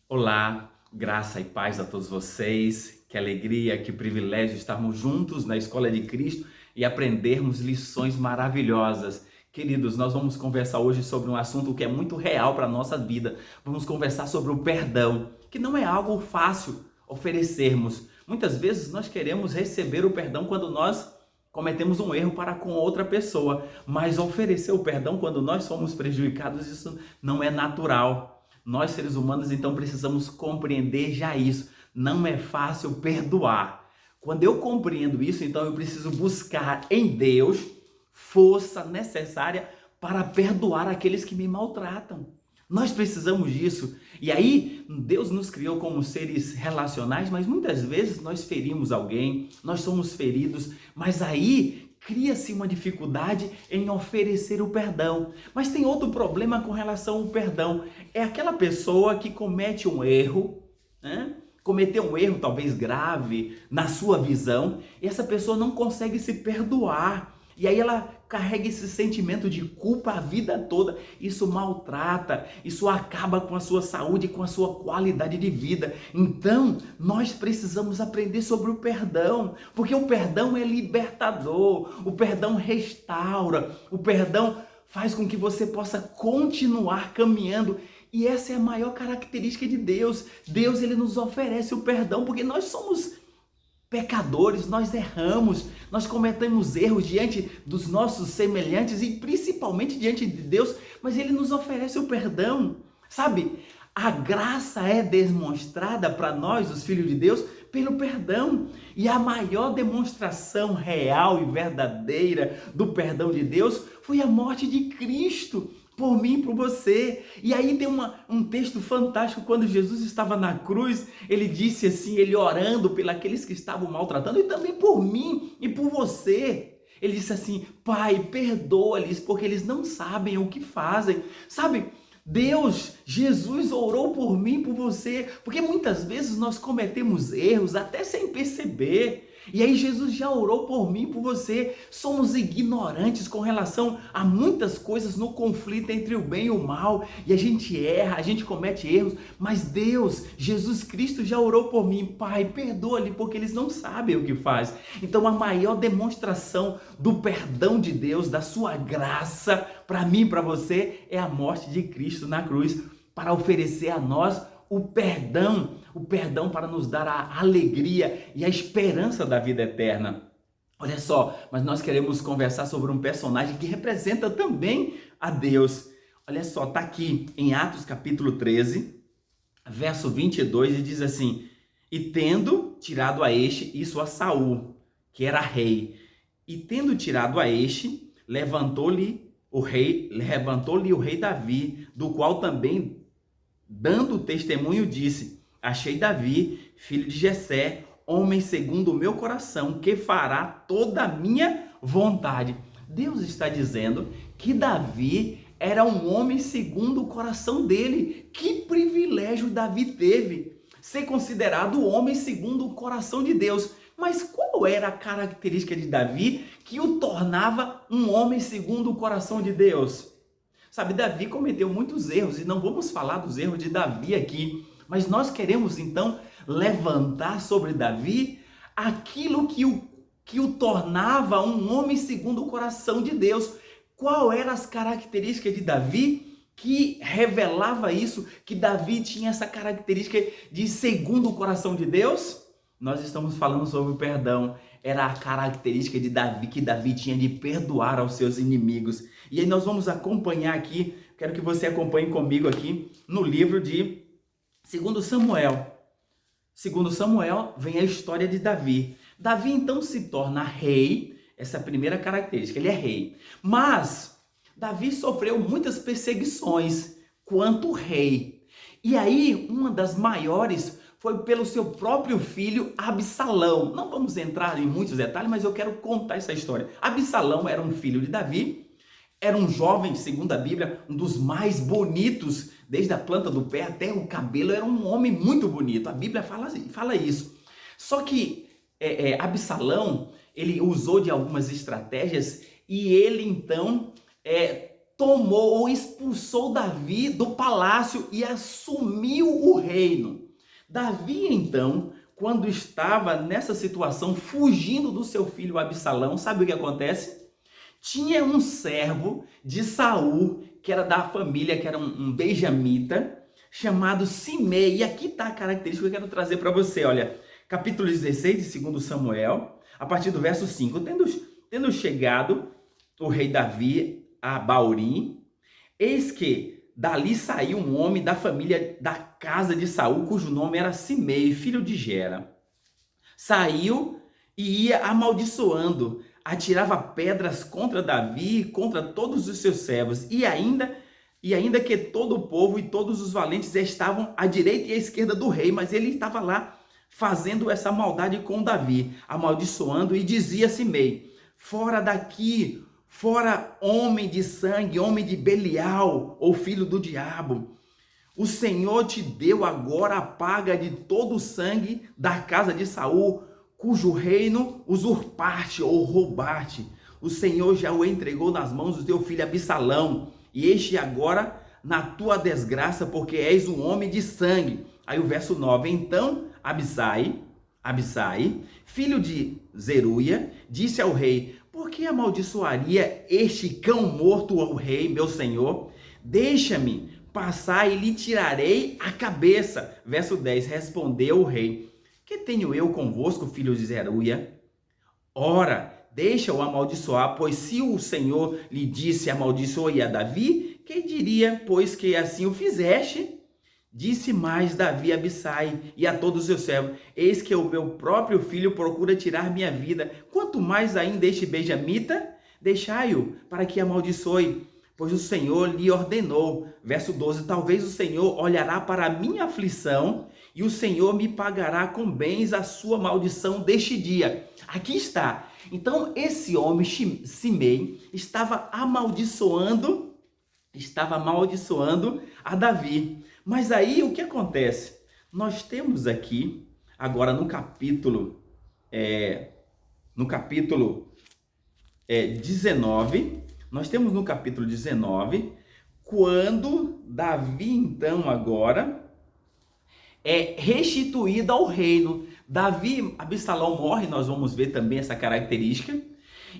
Olá, graça e paz a todos vocês. Que alegria, que privilégio estarmos juntos na Escola de Cristo e aprendermos lições maravilhosas. Queridos, nós vamos conversar hoje sobre um assunto que é muito real para a nossa vida. Vamos conversar sobre o perdão, que não é algo fácil oferecermos. Muitas vezes nós queremos receber o perdão quando nós cometemos um erro para com outra pessoa, mas oferecer o perdão quando nós somos prejudicados, isso não é natural. Nós, seres humanos, então precisamos compreender já isso. Não é fácil perdoar. Quando eu compreendo isso, então eu preciso buscar em Deus força necessária para perdoar aqueles que me maltratam. Nós precisamos disso. E aí, Deus nos criou como seres relacionais, mas muitas vezes nós ferimos alguém, nós somos feridos, mas aí cria-se uma dificuldade em oferecer o perdão. Mas tem outro problema com relação ao perdão. É aquela pessoa que comete um erro, né? Cometeu um erro talvez grave na sua visão, e essa pessoa não consegue se perdoar. E aí ela carrega esse sentimento de culpa a vida toda. Isso maltrata, isso acaba com a sua saúde, com a sua qualidade de vida. Então, nós precisamos aprender sobre o perdão, porque o perdão é libertador, o perdão restaura, o perdão faz com que você possa continuar caminhando. E essa é a maior característica de Deus. Deus, ele nos oferece o perdão porque nós somos pecadores, nós erramos, nós cometemos erros diante dos nossos semelhantes e principalmente diante de Deus, mas ele nos oferece o perdão, sabe? A graça é demonstrada para nós, os filhos de Deus, pelo perdão. E a maior demonstração real e verdadeira do perdão de Deus foi a morte de Cristo por mim e por você. E aí tem um texto fantástico, quando Jesus estava na cruz, ele disse assim, ele orando pelos que estavam maltratando, e também por mim e por você. Ele disse assim, Pai, perdoa-lhes, porque eles não sabem o que fazem. Sabe, Deus, Jesus orou por mim, por você, porque muitas vezes nós cometemos erros até sem perceber. E aí Jesus já orou por mim, por você. Somos ignorantes com relação a muitas coisas no conflito entre o bem e o mal. E a gente erra, a gente comete erros. Mas Deus, Jesus Cristo já orou por mim. Pai, perdoa-lhe porque eles não sabem o que faz. Então a maior demonstração do perdão de Deus, da sua graça para mim e para você, é a morte de Cristo na cruz para oferecer a nós o perdão para nos dar a alegria e a esperança da vida eterna. Olha só, mas nós queremos conversar sobre um personagem que representa também a Deus. Olha só, está aqui em Atos capítulo 13, verso 22, e diz assim, e tendo tirado a este, isso a Saul, que era rei, e tendo tirado a este, levantou-lhe o rei Davi, do qual também, dando testemunho, disse, achei Davi, filho de Jessé, homem segundo o meu coração, que fará toda a minha vontade. Deus está dizendo que Davi era um homem segundo o coração dele. Que privilégio Davi teve, ser considerado o homem segundo o coração de Deus. Mas qual era a característica de Davi que o tornava um homem segundo o coração de Deus? Sabe, Davi cometeu muitos erros e não vamos falar dos erros de Davi aqui, mas nós queremos então levantar sobre Davi aquilo que o tornava um homem segundo o coração de Deus. Qual eram as características de Davi que revelava isso, que Davi tinha essa característica de segundo o coração de Deus? Nós estamos falando sobre o perdão. Era a característica de Davi, que Davi tinha de perdoar aos seus inimigos. E aí nós vamos acompanhar aqui, quero que você acompanhe comigo aqui, no livro de 2 Samuel. 2 Samuel vem a história de Davi. Davi então se torna rei, essa é a primeira característica, ele é rei. Mas Davi sofreu muitas perseguições quanto rei. E aí uma das maiores foi pelo seu próprio filho Absalão. Não vamos entrar em muitos detalhes, mas eu quero contar essa história. Absalão era um filho de Davi, era um jovem, segundo a Bíblia, um dos mais bonitos, desde a planta do pé até o cabelo, era um homem muito bonito. A Bíblia fala isso. Só que Absalão, ele usou de algumas estratégias e ele então tomou ou expulsou Davi do palácio e assumiu o reino. Davi, então, quando estava nessa situação, fugindo do seu filho Absalão, sabe o que acontece? Tinha um servo de Saul, que era da família, que era um benjamita, chamado Simei. E aqui está a característica que eu quero trazer para você. Olha, capítulo 16 de 2 Samuel, a partir do verso 5. Tendo chegado o rei Davi a Baurim, eis que dali saiu um homem da família da casa de Saul, cujo nome era Simei, filho de Gera. Saiu e ia amaldiçoando, atirava pedras contra Davi, contra todos os seus servos, e ainda que todo o povo e todos os valentes estavam à direita e à esquerda do rei, mas ele estava lá fazendo essa maldade com Davi, amaldiçoando, e dizia a Simei: fora daqui, fora homem de sangue, homem de Belial, ou filho do diabo. O Senhor te deu agora a paga de todo o sangue da casa de Saul, cujo reino usurpaste ou roubaste. O Senhor já o entregou nas mãos do teu filho Absalão, e este agora na tua desgraça, porque és um homem de sangue. Aí o verso 9, então Abisai, filho de Zeruia, disse ao rei: por que amaldiçoaria este cão morto ao rei, meu senhor? Deixa-me passar e lhe tirarei a cabeça. Verso 10, respondeu o rei: que tenho eu convosco, filho de Zeruia? Ora, deixa-o amaldiçoar, pois se o Senhor lhe disse amaldiçoe a Davi, que diria, pois, que assim o fizeste? Disse mais Davi a Abisai e a todos os seus servos: eis que o meu próprio filho procura tirar minha vida, quanto mais ainda este benjamita? Deixai-o para que amaldiçoe, pois o Senhor lhe ordenou. Verso 12, talvez o Senhor olhará para a minha aflição e o Senhor me pagará com bens a sua maldição deste dia. Aqui está. Então esse homem, Simei, estava amaldiçoando a Davi. Mas aí o que acontece? Nós temos aqui, agora no capítulo 19, nós temos no capítulo 19, quando Davi então agora é restituído ao reino. Absalão morre, nós vamos ver também essa característica,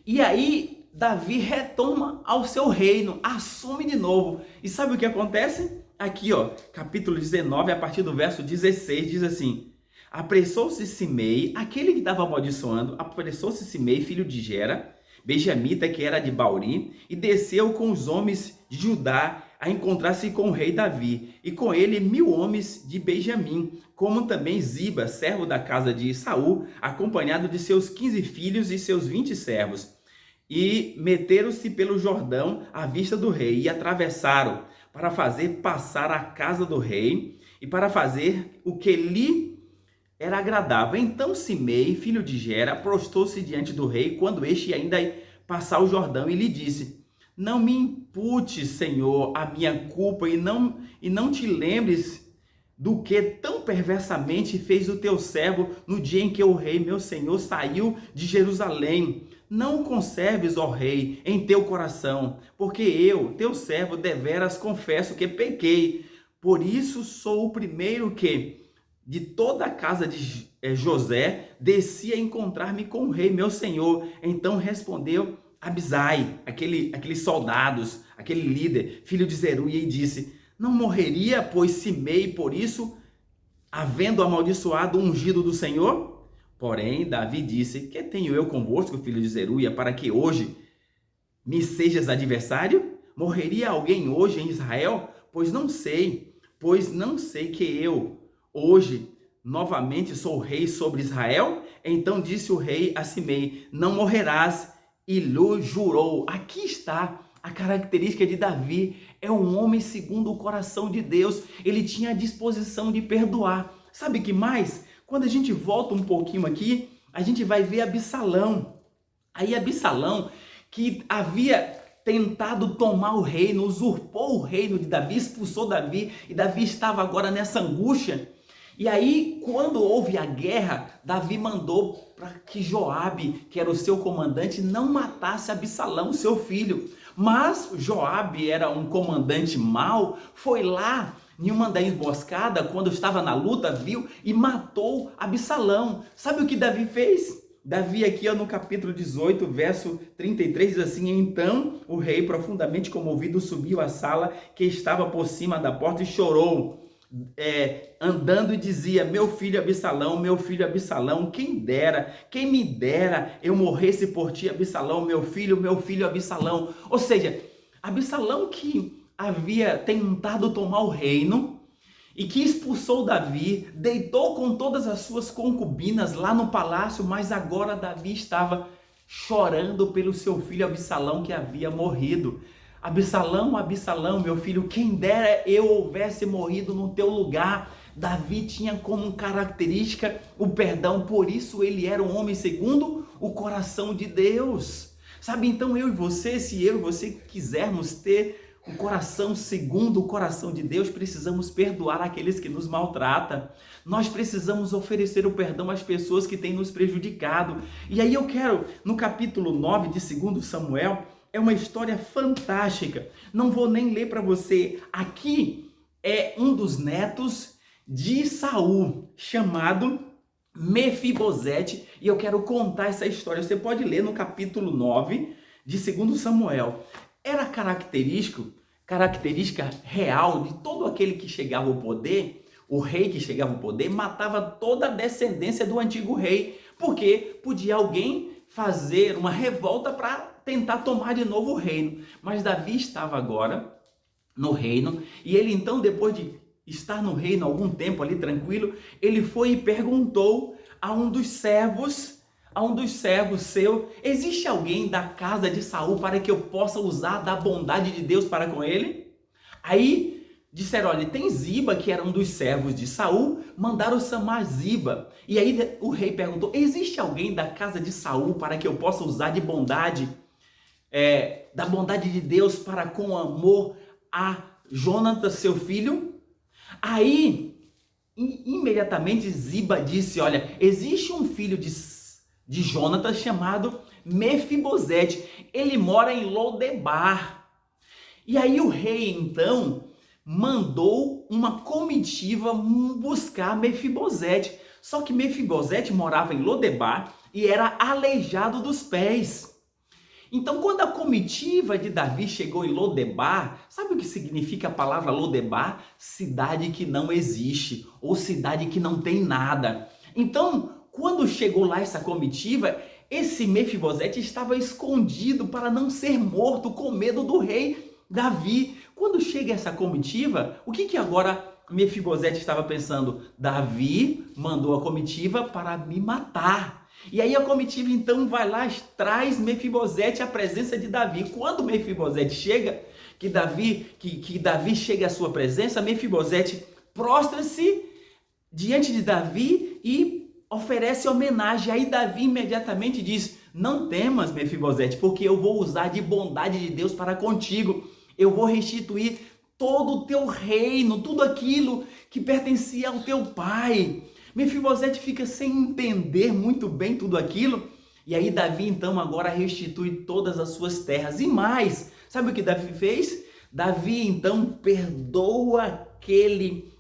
e aí Davi retorna ao seu reino, assume de novo. E sabe o que acontece? Aqui, ó, capítulo 19, a partir do verso 16, diz assim: apressou-se Simei, aquele que estava amaldiçoando, apressou-se Simei, filho de Gera, benjamita, que era de Baurim, e desceu com os homens de Judá a encontrar-se com o rei Davi, e com ele 1000 homens de Benjamim, como também Ziba, servo da casa de Saul, acompanhado de seus 15 filhos e seus 20 servos. E meteram-se pelo Jordão à vista do rei, e atravessaram para fazer passar a casa do rei, e para fazer o que lhe era agradável. Então Simei, filho de Gera, prostou-se diante do rei, quando este ainda ia passar o Jordão, e lhe disse: não me imputes, Senhor, a minha culpa, e não te lembres do que tão perversamente fez o teu servo no dia em que o rei, meu senhor, saiu de Jerusalém. Não conserves, ó rei, em teu coração, porque eu, teu servo, deveras confesso que pequei. Por isso sou o primeiro que, de toda a casa de José, desci a encontrar-me com o rei, meu senhor. Então respondeu Abisai, aqueles soldados, aquele líder, filho de Zeruia, e disse: não morreria, pois, Simei, por isso, havendo amaldiçoado o ungido do Senhor? Porém, Davi disse: que tenho eu convosco, filho de Zeruia, para que hoje me sejas adversário? Morreria alguém hoje em Israel? Pois não sei que eu hoje novamente sou rei sobre Israel? Então disse o rei a Simei: não morrerás, e lhe jurou. Aqui está a característica de Davi. É um homem segundo o coração de Deus. Ele tinha a disposição de perdoar. Sabe o que mais? Quando a gente volta um pouquinho aqui, a gente vai ver Absalão. Aí Absalão, que havia tentado tomar o reino, usurpou o reino de Davi, expulsou Davi, e Davi estava agora nessa angústia. E aí, quando houve a guerra, Davi mandou para que Joabe, que era o seu comandante, não matasse Absalão, seu filho, Mas Joabe era um comandante mau, foi lá em uma da emboscada, quando estava na luta, viu e matou Absalão. Sabe o que Davi fez? Davi aqui no capítulo 18, verso 33, diz assim: então o rei, profundamente comovido, subiu à sala que estava por cima da porta e chorou, andando, e dizia: meu filho Absalão, quem me dera eu morresse por ti, Absalão, meu filho Absalão. Ou seja, Absalão, que havia tentado tomar o reino e que expulsou Davi, deitou com todas as suas concubinas lá no palácio, mas agora Davi estava chorando pelo seu filho Absalão, que havia morrido. Absalão, meu filho, quem dera eu houvesse morrido no teu lugar. Davi tinha como característica o perdão, por isso ele era um homem segundo o coração de Deus. Sabe, então eu e você, se eu e você quisermos ter o coração segundo o coração de Deus, precisamos perdoar aqueles que nos maltratam. Nós precisamos oferecer o perdão às pessoas que têm nos prejudicado. E aí eu quero, no capítulo 9 de 2 Samuel, é uma história fantástica. Não vou nem ler para você. Aqui é um dos netos de Saul, chamado Mefibosete, e eu quero contar essa história. Você pode ler no capítulo 9 de 2 Samuel. Era característica real de todo aquele que chegava ao poder. O rei que chegava ao poder matava toda a descendência do antigo rei, porque podia alguém fazer uma revolta para tentar tomar de novo o reino. Mas Davi estava agora no reino, e ele então, depois de estar no reino algum tempo ali tranquilo, ele foi e perguntou a um dos servos seu: existe alguém da casa de Saul para que eu possa usar da bondade de Deus para com ele? Aí disseram: olha, tem Ziba, que era um dos servos de Saul, mandaram chamar Ziba. E aí o rei perguntou: existe alguém da casa de Saul para que eu possa usar de bondade, da bondade de Deus para com amor a Jonatas, seu filho? Aí imediatamente Ziba disse: olha, existe um filho de Jonatas chamado Mefibosete, ele mora em Lodebar. E aí o rei então mandou uma comitiva buscar Mefibosete. Só que Mefibosete morava em Lodebar e era aleijado dos pés. Então, quando a comitiva de Davi chegou em Lodebar, sabe o que significa a palavra Lodebar? Cidade que não existe, ou cidade que não tem nada. Então, quando chegou lá essa comitiva, esse Mefibosete estava escondido para não ser morto, com medo do rei Davi. Quando chega essa comitiva, o que agora Mefibosete estava pensando? Davi mandou a comitiva para me matar. E aí a comitiva então vai lá, traz Mefibosete à presença de Davi. Quando Mefibosete chega, que Davi chega à sua presença, Mefibosete prostra-se diante de Davi e oferece homenagem. Aí Davi imediatamente diz: não temas, Mefibosete, porque eu vou usar de bondade de Deus para contigo. Eu vou restituir todo o teu reino, tudo aquilo que pertencia ao teu pai. Mefibosete fica sem entender muito bem tudo aquilo. E aí Davi então agora restitui todas as suas terras. E mais, sabe o que Davi fez? Davi então perdoa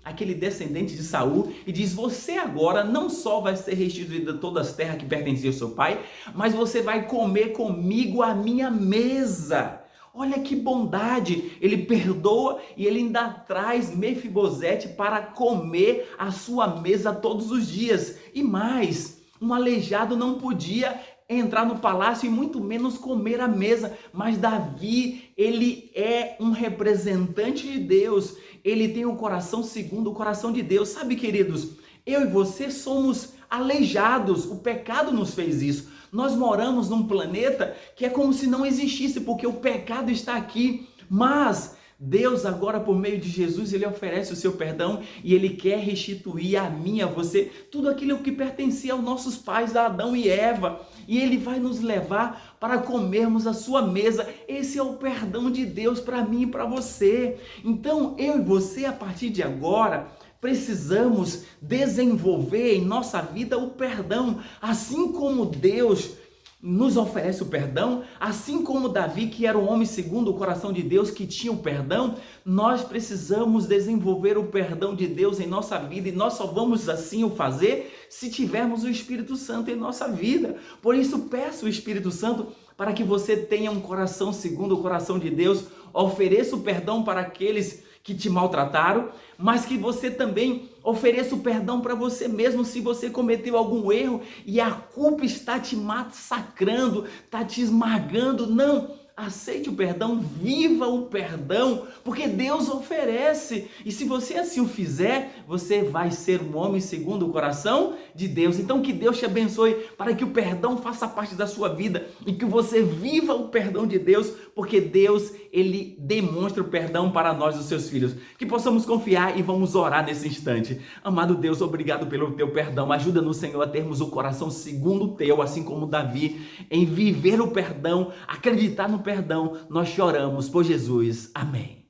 aquele descendente de Saul e diz: você agora não só vai ser restituída todas as terras que pertenciam ao seu pai, mas você vai comer comigo à minha mesa. Olha que bondade, ele perdoa e ele ainda traz Mefibosete para comer à sua mesa todos os dias. E mais, um aleijado não podia entrar no palácio e muito menos comer à mesa, mas Davi, ele é um representante de Deus, ele tem um coração segundo o coração de Deus. Sabe, queridos, eu e você somos aleijados, o pecado nos fez isso. Nós moramos num planeta que é como se não existisse, porque o pecado está aqui, mas Deus agora, por meio de Jesus, ele oferece o seu perdão e ele quer restituir a mim, a você, tudo aquilo que pertencia aos nossos pais, a Adão e Eva, e ele vai nos levar para comermos a sua mesa. Esse é o perdão de Deus para mim e para você. Então, eu e você, a partir de agora, precisamos desenvolver em nossa vida o perdão, assim como Deus nos oferece o perdão, assim como Davi, que era um homem segundo o coração de Deus, que tinha o perdão, nós precisamos desenvolver o perdão de Deus em nossa vida, e nós só vamos assim o fazer se tivermos o Espírito Santo em nossa vida. Por isso, peço o Espírito Santo para que você tenha um coração segundo o coração de Deus, ofereça o perdão para aqueles que te maltrataram, mas que você também ofereça o perdão para você mesmo se você cometeu algum erro e a culpa está te massacrando, está te esmagando. Não, aceite o perdão, viva o perdão, porque Deus oferece, e se você assim o fizer, você vai ser um homem segundo o coração de Deus. Então que Deus te abençoe para que o perdão faça parte da sua vida e que você viva o perdão de Deus, porque Deus, Ele demonstra o perdão para nós, os seus filhos. Que possamos confiar e vamos orar nesse instante. Amado Deus, obrigado pelo teu perdão, ajuda-nos, Senhor, a termos o coração segundo o teu, assim como Davi, em viver o perdão, acreditar no perdão. Nós choramos por Jesus. Amém.